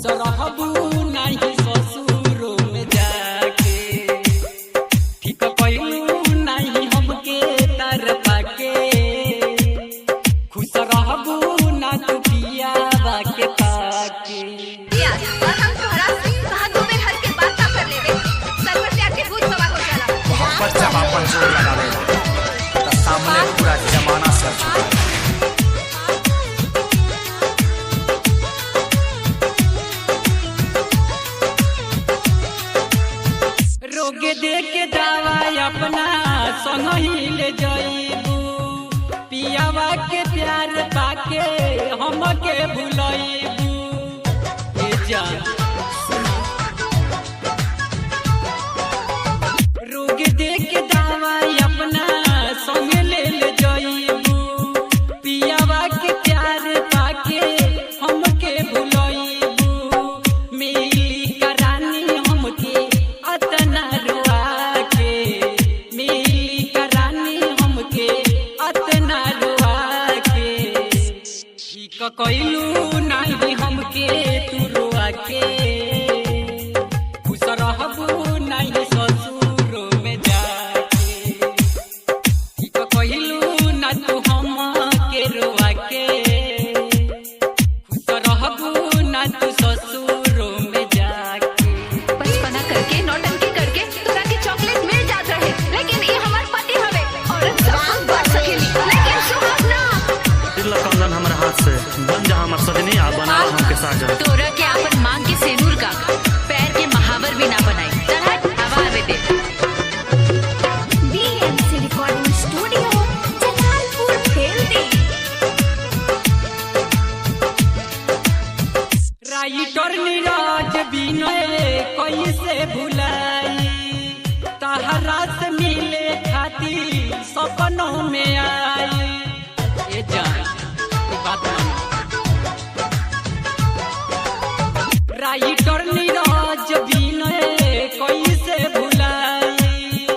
खुश रहबू नहीं ससुरो में जाके, ठीक कइलू नहीं हमके तर पाके, खुश रहबू ना तू पियावा के पाके। जब अपन जोर लगा ले तो सामने पूरा जमाना सर चुका है। रोगे दे के दावा अपना संग ही ले जाइबू, पियावा के प्यार पाके हमके भुलाइबू। ए जान रोगे दे के दावा अपना संग ले जाइबू, पियावा के प्यार पाके हमके भुलाइबू। मिली करानी हमके अतना रुआ के, मिली करानी हमके अतना रुआ के, ठीक कइलू नहीं हमके तू रुआ के, खुश रहबू नहीं ससुरो में जाके, ठीक कइलू ना तू हमके रुआ के, खुश रहबू ना तू ससुरो में जाके। बचपना करके नौटंकी करके तोरा के चॉकलेट मिल जात रहे, लेकिन ये हमार पति हवे और सब बात सकेली, लेकिन सुहाग ना। दिल कंगन हमरा हाथ से बन जा हमर सजनी आ बना हमके साजन। तोरा के अपन मांग के सेनूर का पैर के महावर भी ना बनाई। चल हट, हवा आवे दे। बीएमसी रिकॉर्डिंग स्टूडियो जलालपुर खेलदी। राइटर नीरज विनय कैसे भुलाई, तहरा से मिले खातिर सपनों में आई। ए जान बात राइटर नीरज विनय कैसे भुलाई,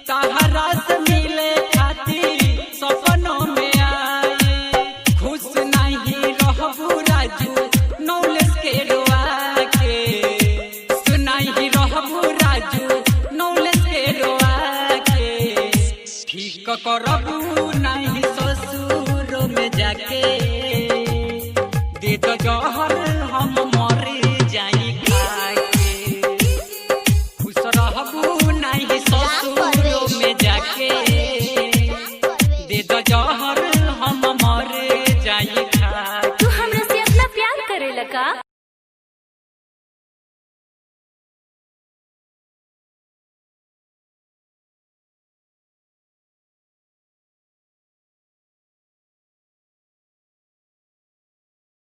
तहरा से मिले खातिर सपनों में आई। खुश नहीं रहबू राजू नौलेस के रुआ के, सुनाई रहबू राजू नौलेस के रुआ के, ठीक करबू नहीं ससुरो में जाके।